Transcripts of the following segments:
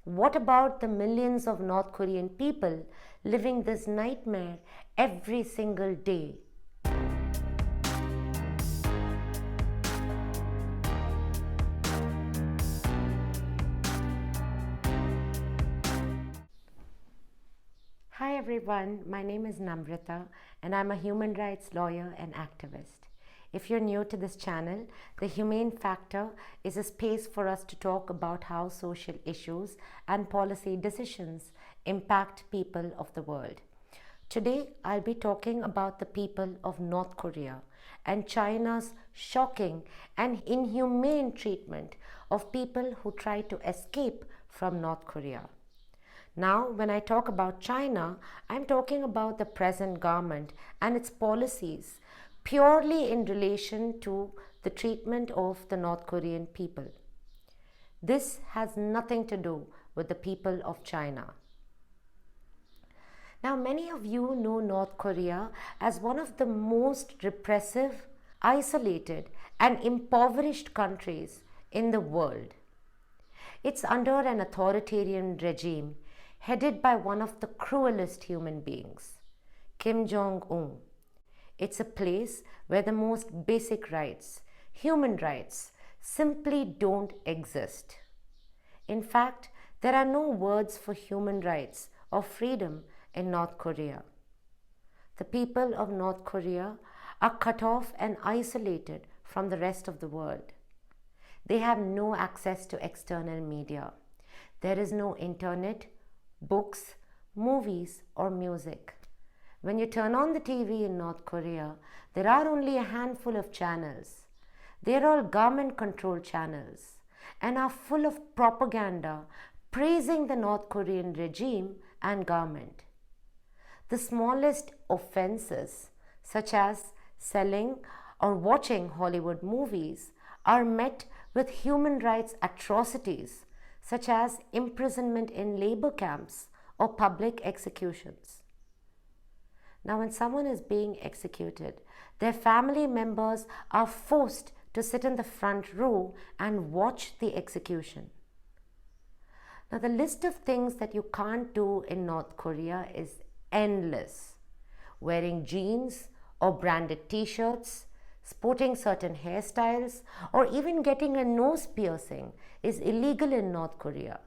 What about the millions of North Korean people living this nightmare every single day? Hi everyone, my name is Namrata and I'm a human rights lawyer and activist. If you're new to this channel, the Humane Factor is a space for us to talk about how social issues and policy decisions impact people of the world. Today, I'll be talking about the people of North Korea and China's shocking and inhumane treatment of people who try to escape from North Korea. Now, when I talk about China, I'm talking about the present government and its policies purely in relation to the treatment of the North Korean people. This has nothing to do with the people of China. Now, many of you know North Korea as one of the most repressive, isolated, and impoverished countries in the world. It's under an authoritarian regime headed by one of the cruelest human beings, Kim Jong-un. It's a place where the most basic rights, human rights, simply don't exist. In fact, there are no words for human rights or freedom in North Korea. The people of North Korea are cut off and isolated from the rest of the world. They have no access to external media. There is no internet, books, movies, or music. When you turn on the TV in North Korea, there are only a handful of channels. They are all government-controlled channels and are full of propaganda praising the North Korean regime and government. The smallest offenses, such as selling or watching Hollywood movies, are met with human rights atrocities such as imprisonment in labor camps or public executions. Now, when someone is being executed, their family members are forced to sit in the front row and watch the execution. Now, the list of things that you can't do in North Korea is endless. Wearing jeans or branded t-shirts, sporting certain hairstyles, or even getting a nose piercing is illegal in North Korea.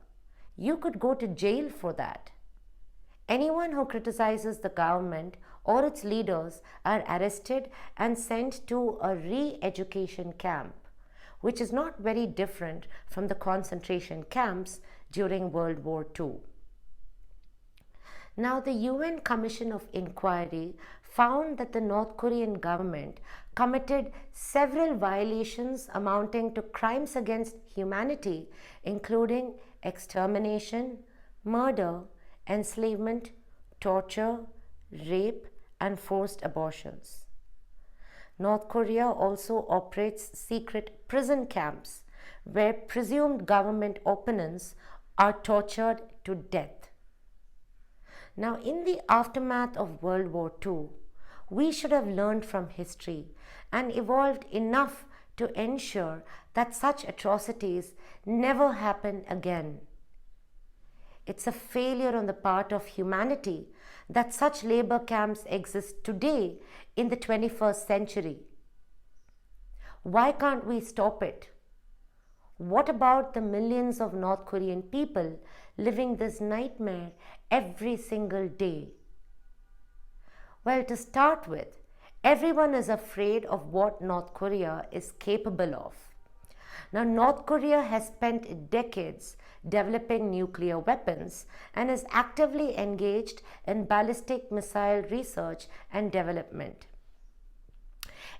You could go to jail for that. Anyone who criticizes the government or its leaders are arrested and sent to a re-education camp, which is not very different from the concentration camps during World War II. Now, the UN Commission of Inquiry found that the North Korean government committed several violations amounting to crimes against humanity, including extermination, murder, enslavement, torture, rape, and forced abortions. North Korea also operates secret prison camps where presumed government opponents are tortured to death. Now, in the aftermath of World War II, we should have learned from history and evolved enough to ensure that such atrocities never happen again. It's a failure on the part of humanity that such labor camps exist today in the 21st century. Why can't we stop it? What about the millions of North Korean people living this nightmare every single day? Well, to start with, everyone is afraid of what North Korea is capable of. Now, North Korea has spent decades developing nuclear weapons and is actively engaged in ballistic missile research and development.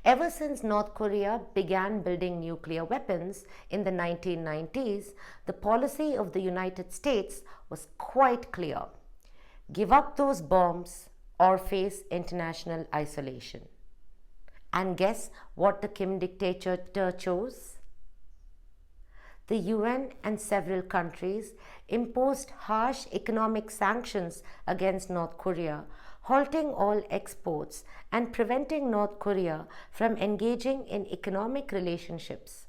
Ever since North Korea began building nuclear weapons in the 1990s, the policy of the United States was quite clear. Give up those bombs or face international isolation. And guess what the Kim dictator chose? The UN and several countries imposed harsh economic sanctions against North Korea, halting all exports and preventing North Korea from engaging in economic relationships.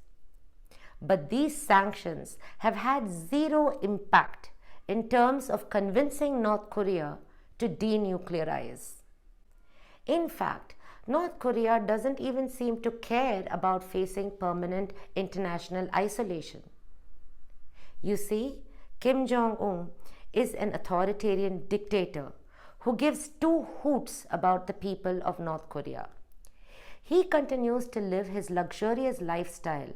But these sanctions have had zero impact in terms of convincing North Korea to denuclearize. In fact, North Korea doesn't even seem to care about facing permanent international isolation. You see, Kim Jong-un is an authoritarian dictator who gives two hoots about the people of North Korea. He continues to live his luxurious lifestyle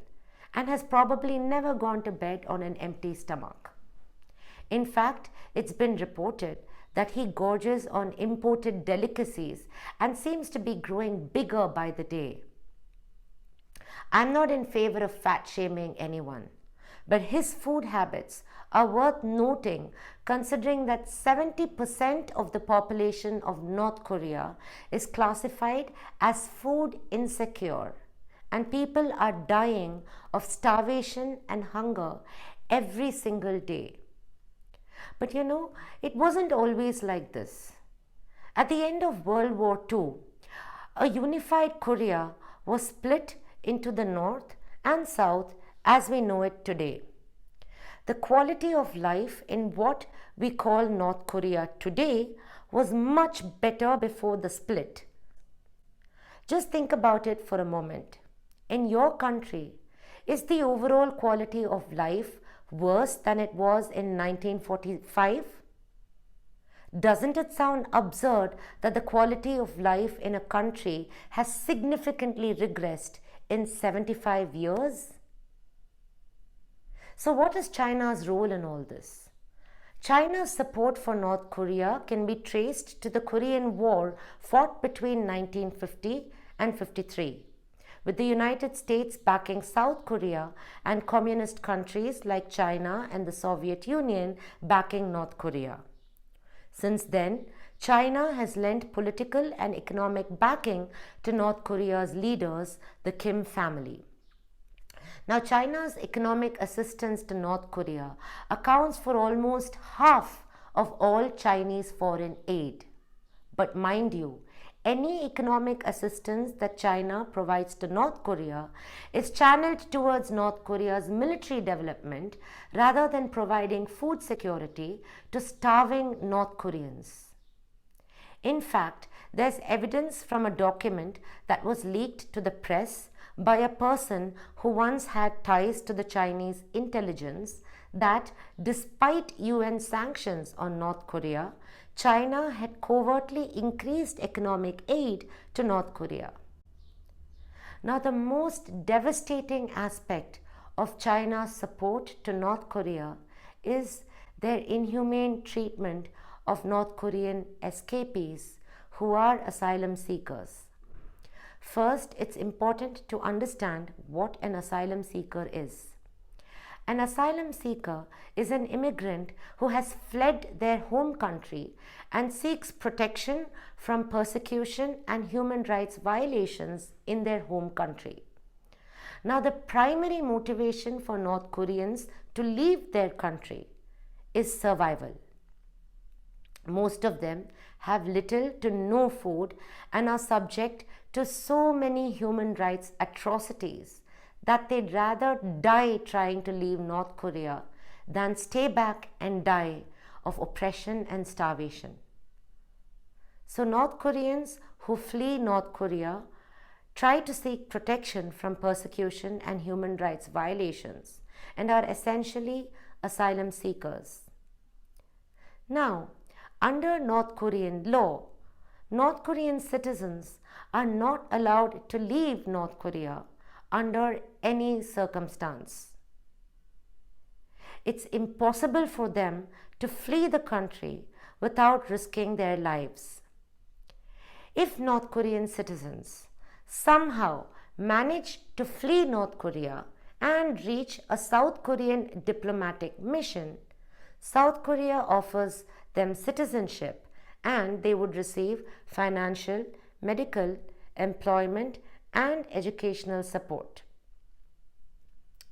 and has probably never gone to bed on an empty stomach. In fact, it's been reported that he gorges on imported delicacies and seems to be growing bigger by the day. I'm not in favor of fat shaming anyone, but his food habits are worth noting considering that 70% of the population of North Korea is classified as food insecure, and people are dying of starvation and hunger every single day. But it wasn't always like this. At the end of World War II, a unified Korea was split into the North and South as we know it today. The quality of life in what we call North Korea today was much better before the split. Just think about it for a moment. In your country, is the overall quality of life worse than it was in 1945? Doesn't it sound absurd that the quality of life in a country has significantly regressed in 75 years? So what is China's role in all this? China's support for North Korea can be traced to the Korean War fought between 1950 and 53. With the United States backing South Korea and communist countries like China and the Soviet Union backing North Korea. Since then, China has lent political and economic backing to North Korea's leaders, the Kim family. Now, China's economic assistance to North Korea accounts for almost half of all Chinese foreign aid. But mind you, any economic assistance that China provides to North Korea is channeled towards North Korea's military development rather than providing food security to starving North Koreans. In fact, there's evidence from a document that was leaked to the press by a person who once had ties to the Chinese intelligence that despite UN sanctions on North Korea, China had covertly increased economic aid to North Korea. Now, the most devastating aspect of China's support to North Korea is their inhumane treatment of North Korean escapees who are asylum seekers. First, it's important to understand what an asylum seeker is. An asylum seeker is an immigrant who has fled their home country and seeks protection from persecution and human rights violations in their home country. Now, the primary motivation for North Koreans to leave their country is survival. Most of them have little to no food and are subject to so many human rights atrocities that they'd rather die trying to leave North Korea than stay back and die of oppression and starvation. So North Koreans who flee North Korea try to seek protection from persecution and human rights violations and are essentially asylum seekers. Now, under North Korean law, North Korean citizens are not allowed to leave North Korea under any circumstance. It's impossible for them to flee the country without risking their lives. If North Korean citizens somehow manage to flee North Korea and reach a South Korean diplomatic mission, South Korea offers them citizenship and they would receive financial, medical, employment, and educational support.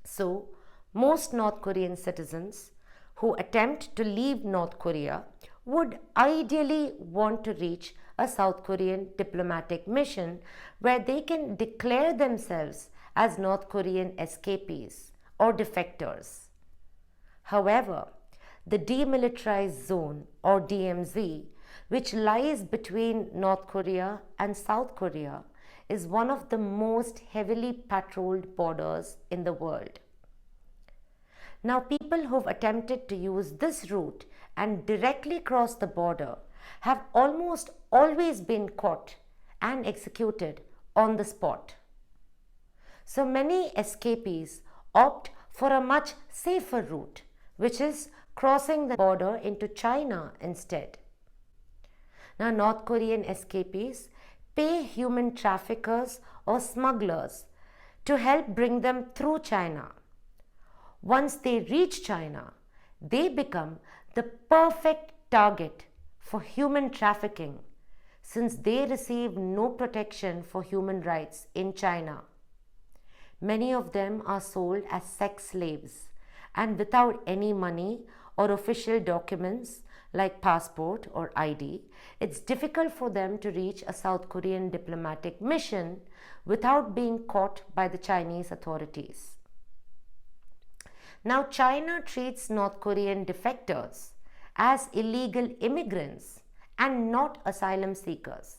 So, most North Korean citizens who attempt to leave North Korea would ideally want to reach a South Korean diplomatic mission where they can declare themselves as North Korean escapees or defectors. However, the demilitarized zone or DMZ, which lies between North Korea and South Korea, is one of the most heavily patrolled borders in the world. Now, people who've attempted to use this route and directly cross the border have almost always been caught and executed on the spot. So many escapees opt for a much safer route, which is crossing the border into China instead. Now, North Korean escapees pay human traffickers or smugglers to help bring them through China. Once they reach China, they become the perfect target for human trafficking since they receive no protection for human rights in China. Many of them are sold as sex slaves and without any money or official documents like passport or ID, it's difficult for them to reach a South Korean diplomatic mission without being caught by the Chinese authorities. Now, China treats North Korean defectors as illegal immigrants and not asylum seekers.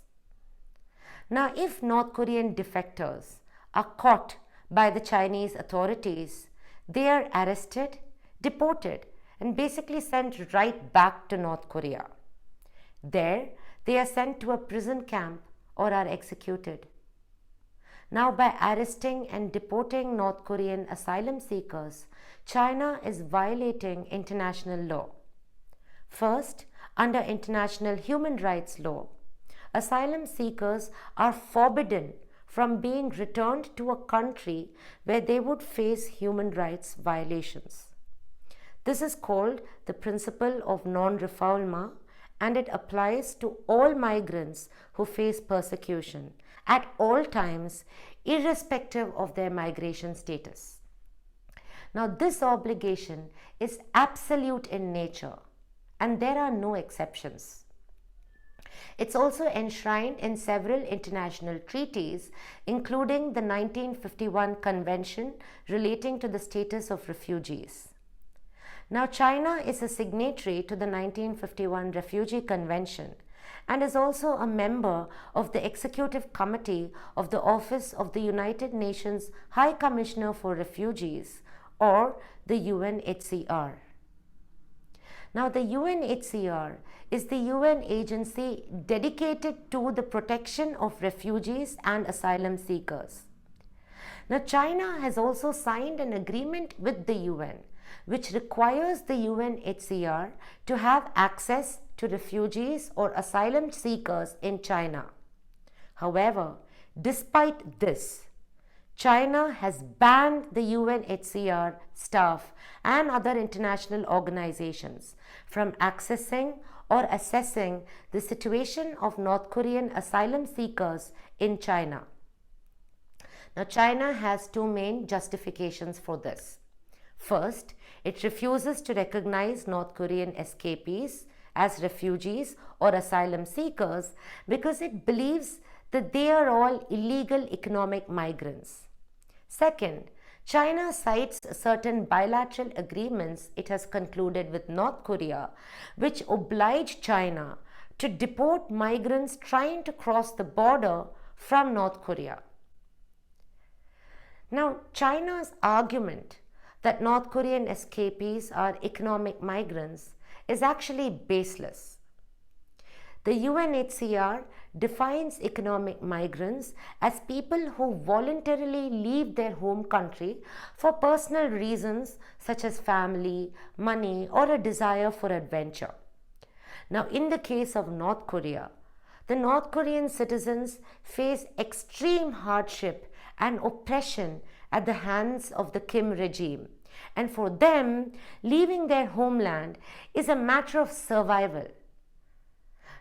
Now, if North Korean defectors are caught by the Chinese authorities, they are arrested, deported, and basically sent right back to North Korea. There, they are sent to a prison camp or are executed. Now, by arresting and deporting North Korean asylum seekers, China is violating international law. First, under international human rights law, asylum seekers are forbidden from being returned to a country where they would face human rights violations. This is called the principle of non-refoulement, and it applies to all migrants who face persecution at all times, irrespective of their migration status. Now, this obligation is absolute in nature, and there are no exceptions. It's also enshrined in several international treaties, including the 1951 Convention relating to the status of refugees. Now, China is a signatory to the 1951 Refugee Convention and is also a member of the Executive Committee of the Office of the United Nations High Commissioner for Refugees, or the UNHCR. Now, the UNHCR is the UN agency dedicated to the protection of refugees and asylum seekers. Now, China has also signed an agreement with the UN, which requires the UNHCR to have access to refugees or asylum seekers in China. However, despite this, China has banned the UNHCR staff and other international organizations from accessing or assessing the situation of North Korean asylum seekers in China. Now, China has two main justifications for this. First, it refuses to recognize North Korean escapees as refugees or asylum seekers because it believes that they are all illegal economic migrants. Second, China cites certain bilateral agreements it has concluded with North Korea, which oblige China to deport migrants trying to cross the border from North Korea. Now, China's argument that North Korean escapees are economic migrants is actually baseless. The UNHCR defines economic migrants as people who voluntarily leave their home country for personal reasons such as family, money, or a desire for adventure. Now, in the case of North Korea, the North Korean citizens face extreme hardship and oppression at the hands of the Kim regime. And for them, leaving their homeland is a matter of survival.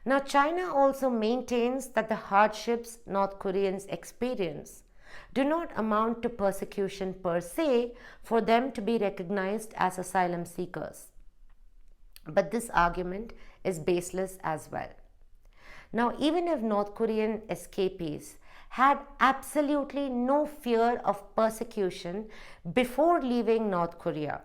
Now, China also maintains that the hardships North Koreans experience do not amount to persecution per se for them to be recognized as asylum seekers. But this argument is baseless as well. Now, even if North Korean escapees had absolutely no fear of persecution before leaving North Korea,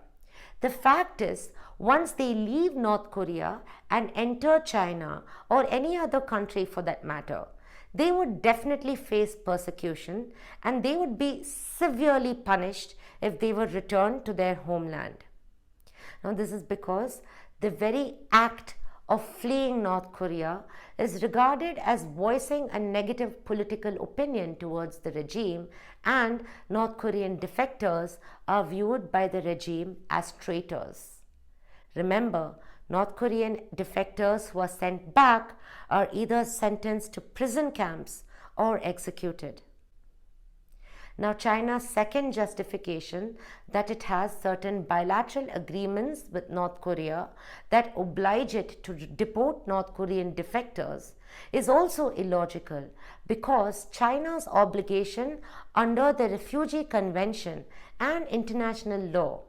the fact is, once they leave North Korea and enter China or any other country for that matter, they would definitely face persecution and they would be severely punished if they were returned to their homeland. Now, this is because the very act of fleeing North Korea is regarded as voicing a negative political opinion towards the regime, and North Korean defectors are viewed by the regime as traitors. Remember, North Korean defectors who are sent back are either sentenced to prison camps or executed. Now, China's second justification, that it has certain bilateral agreements with North Korea that oblige it to deport North Korean defectors, is also illogical, because China's obligation under the Refugee Convention and international law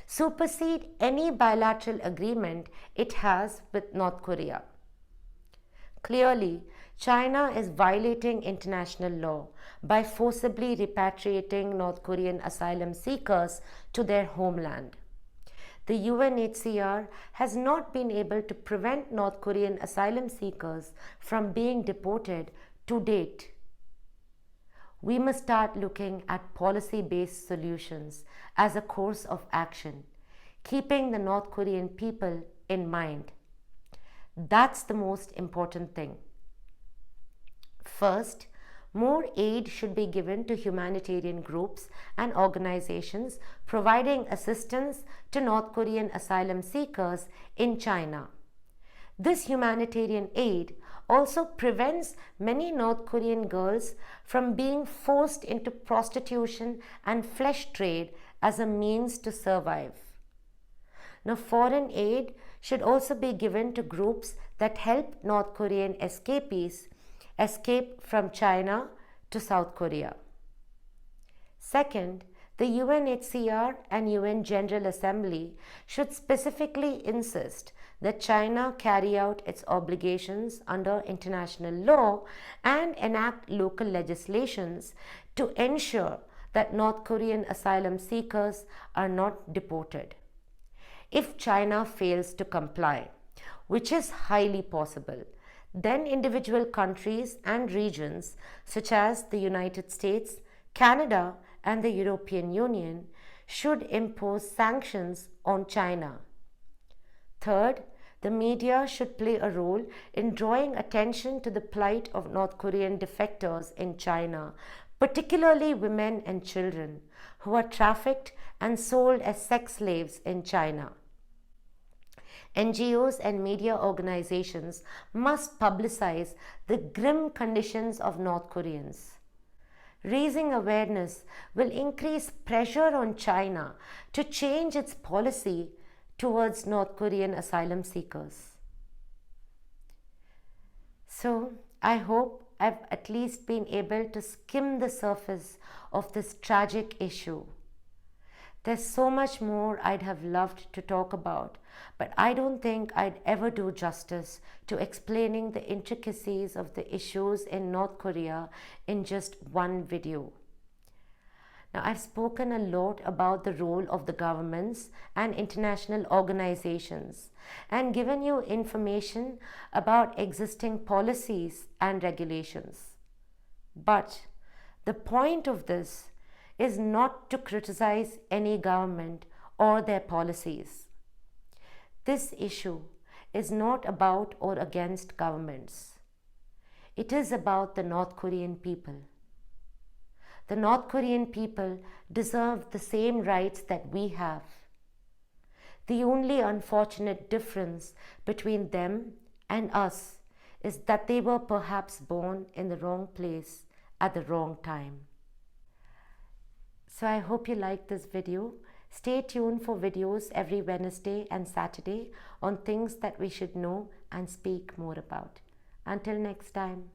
supersede any bilateral agreement it has with North Korea. Clearly, China is violating international law by forcibly repatriating North Korean asylum seekers to their homeland. The UNHCR has not been able to prevent North Korean asylum seekers from being deported to date. We must start looking at policy-based solutions as a course of action, keeping the North Korean people in mind. That's the most important thing. First, more aid should be given to humanitarian groups and organizations providing assistance to North Korean asylum seekers in China. This humanitarian aid also prevents many North Korean girls from being forced into prostitution and flesh trade as a means to survive. Now, foreign aid should also be given to groups that help North Korean escapees escape from China to South Korea. Second, the UNHCR and UN General Assembly should specifically insist that China carry out its obligations under international law and enact local legislations to ensure that North Korean asylum seekers are not deported. If China fails to comply, which is highly possible, then individual countries and regions such as the United States, Canada, and the European Union should impose sanctions on China. Third, the media should play a role in drawing attention to the plight of North Korean defectors in China, particularly women and children who are trafficked and sold as sex slaves in China. NGOs and media organizations must publicize the grim conditions of North Koreans. Raising awareness will increase pressure on China to change its policy towards North Korean asylum seekers. So, I hope I've at least been able to skim the surface of this tragic issue. There's so much more I'd have loved to talk about, but I don't think I'd ever do justice to explaining the intricacies of the issues in North Korea in just one video. Now, I've spoken a lot about the role of the governments and international organizations and given you information about existing policies and regulations. But the point of this is not to criticize any government or their policies. This issue is not about or against governments. It is about the North Korean people. The North Korean people deserve the same rights that we have. The only unfortunate difference between them and us is that they were perhaps born in the wrong place at the wrong time. So I hope you liked this video. Stay tuned for videos every Wednesday and Saturday on things that we should know and speak more about. Until next time.